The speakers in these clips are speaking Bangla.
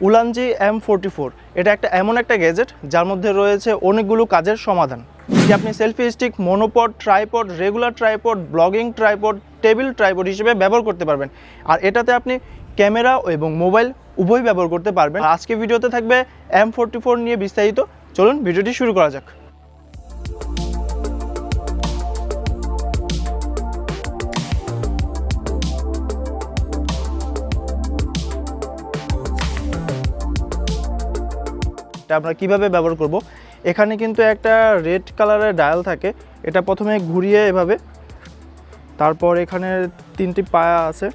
উলানজি M44 এটা এমন একটা গ্যাজেট যার মধ্যে রয়েছে অনেকগুলো কাজের সমাধান। যে আপনি selfie stick, monopod, tripod, regular tripod, blogging tripod, table tripod হিসেবে ব্যবহার করতে পারবেন। আর এটাতে আপনি ক্যামেরা এবং মোবাইল উভয় ব্যবহার করতে পারবেন। আজকে ভিডিওতে থাকবে M44 নিয়ে বিস্তারিত। চলুন ভিডিওটি শুরু করা যাক। আমরা কিভাবে ব্যবহার করব, এখানে কিন্তু একটা রেড কালারের ডায়াল থাকে। এটা প্রথমে ঘুরিয়ে এভাবে, তারপর এখানে 3টি পায়া আছে,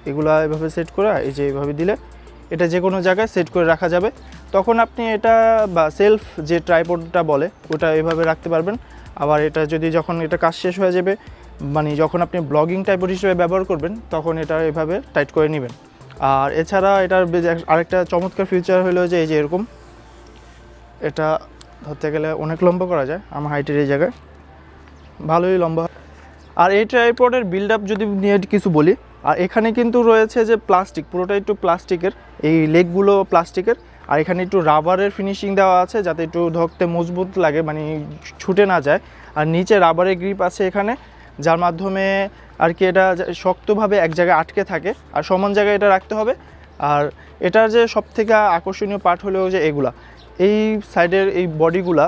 এগুলা এভাবে সেট করে এই যে এভাবে দিলে এটা যে কোনো জায়গায় সেট করে রাখা যাবে। তখন আপনি এটা বা সেলফ যে ট্রাইপডটা বলে ওটা এভাবে রাখতে পারবেন। আবার এটা যদি যখন এটা কাজ শেষ হয়ে যাবে, মানে যখন আপনি ব্লগিং ট্রাইপড হিসেবে ব্যবহার করবেন, তখন এটা এভাবে টাইট করে নেবেন। আর এছাড়া এটার আরেকটা চমৎকার ফিচার হলো যে এই যে এরকম, এটা ধরতে গেলে অনেক লম্বা করা যায়। আমার হাইটের এই জায়গায় ভালোই লম্বা। আর এই ট্রাইপডের বিল্ড আপ যদি নিয়ে কিছু বলি, আর এখানে কিন্তু রয়েছে যে প্লাস্টিক, পুরোটা একটু প্লাস্টিকের, এই লেগগুলো প্লাস্টিকের। আর এখানে একটু রাবারের ফিনিশিং দেওয়া আছে যাতে একটু ধরতে মজবুত লাগে, মানে ছুটে না যায়। আর নিচে রাবারের গ্রিপ আছে এখানে, যার মাধ্যমে আর কি এটা শক্তভাবে এক জায়গায় আটকে থাকে আর সমান জায়গায় এটা রাখতে হবে। আর এটার যে সবথেকে আকর্ষণীয় পার্ট হলো যে এগুলা, এই সাইডের এই বডিগুলা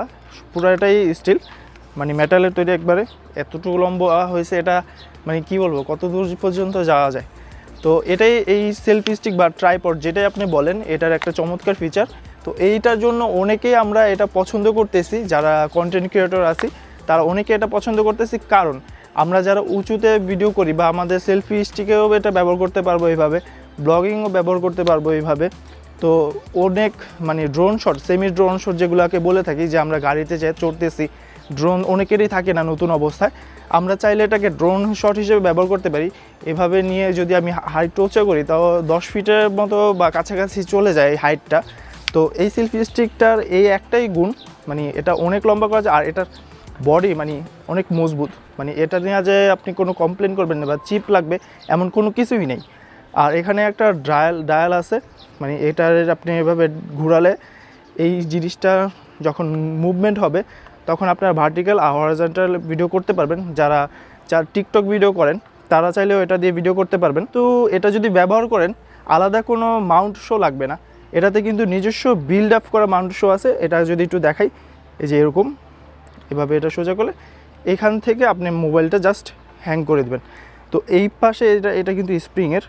পুরোটাই স্টিল, মানে মেটালের তৈরি। একবারে এতটুকু লম্বা হয়েছে, এটা মানে কি বলবো, কত দূর পর্যন্ত যাওয়া যায়। তো এটাই এই সেলফি স্টিক বা ট্রাইপড যেটাই আপনি বলেন, এটার একটা চমৎকার ফিচার। তো এইটার জন্য অনেকেই আমরা এটা পছন্দ করতেছি, যারা কন্টেন্ট ক্রিয়েটর আছি তারা অনেকে এটা পছন্দ করতেছি। কারণ আমরা যারা উঁচুতে ভিডিও করি বা আমাদের সেলফি স্টিকেও এটা ব্যবহার করতে পারবো এইভাবে, ব্লগিংও ব্যবহার করতে পারবো এইভাবে। তো অনেক মানে drone shot, semi drone shot যেগুলোকে বলে থাকি, যে আমরা গাড়িতে যে চড়তেছি, ড্রোন অনেকেরই থাকে না নতুন অবস্থায়, আমরা চাইলে এটাকে ড্রোন শট হিসেবে ব্যবহার করতে পারি। এভাবে নিয়ে যদি আমি হাইট টোচা করি, তাও 10 ফিটের মতো বা কাছাকাছি চলে যায় এই হাইটটা। তো এই সেলফি স্টিকটার এই একটাই গুণ, মানে এটা অনেক লম্বা করা যায়। আর এটার বডি মানে অনেক মজবুত, মানে এটা নিয়ে যে আপনি কোনো কমপ্লেন করবেন না বা চিপ লাগবে এমন কোনো কিছুই নেই। আর এখানে একটা ডায়াল আছে, মানে এটার আপনি এভাবে ঘোরালে এই জিনিসটা যখন মুভমেন্ট হবে তখন আপনার ভার্টিক্যাল আর হরিজন্টাল ভিডিও করতে পারবেন। যারা টিকটক ভিডিও করেন তারা চাইলেও এটা দিয়ে ভিডিও করতে পারবেন। তো এটা যদি ব্যবহার করেন, আলাদা কোনো মাউন্ট শো লাগবে না। এটাতে কিন্তু নিজস্ব বিল্ড আপ করা মাউন্ট শো আছে। এটা যদি একটু দেখাই, এই যে এরকম এভাবে এটা সোজা করলে এখান থেকে আপনি মোবাইলটা জাস্ট হ্যাং করে দেবেন। তো এই পাশে এটা কিন্তু স্প্রিংয়ের।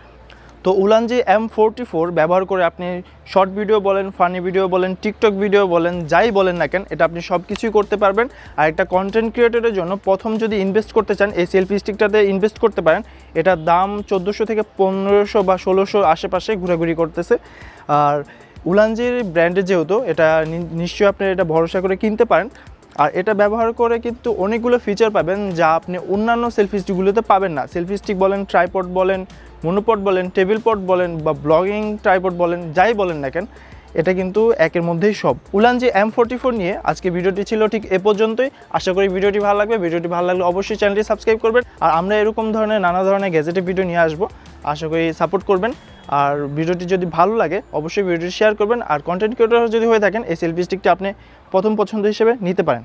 তো উলানজি M44 ব্যবহার করে আপনি শর্ট ভিডিও বলেন, ফানি ভিডিও বলেন, টিকটক ভিডিও বলেন, যাই বলেন না কেন, এটা আপনি সব কিছুই করতে পারবেন। আর একটা কন্টেন্ট ক্রিয়েটরের জন্য প্রথম যদি ইনভেস্ট করতে চান, এই সেলফি স্টিকটাতে ইনভেস্ট করতে পারেন। এটার দাম 1400 থেকে 1500 বা 1600 আশেপাশে ঘোরাঘুরি করতেছে। আর উলানজির ব্র্যান্ডে যেহেতু, এটা নিশ্চয়ই আপনি এটা ভরসা করে কিনতে পারেন। আর এটা ব্যবহার করে কিন্তু অনেকগুলো ফিচার পাবেন যা আপনি অন্যান্য সেলফি স্টিকগুলোতে পাবেন না। সেলফি স্টিক বলেন, ট্রাইপড বলেন, মনোপড বলেন, টেবিল পড বলেন বা ব্লগিং ট্রাইপড বলেন, যাই বলেন না কেন, এটা কিন্তু একের মধ্যেই সব। উলানজি M44 নিয়ে আজকে ভিডিওটি ছিল ঠিক এ পর্যন্তই। আশা করি ভিডিওটি ভালো লাগবে। ভিডিওটি ভালো লাগলে অবশ্যই চ্যানেলটি সাবস্ক্রাইব করবেন। আর আমরা এরকম ধরনের নানা ধরনের গ্যাজেটের ভিডিও নিয়ে আসবো, আশা করি সাপোর্ট করবেন। আর ভিডিওটি যদি ভালো লাগে অবশ্যই ভিডিওটি শেয়ার করবেন। আর কন্টেন্ট ক্রিয়েটর যদি হয়ে থাকেন, এই সেলফি স্টিকটি আপনি প্রথম পছন্দ হিসেবে নিতে পারেন।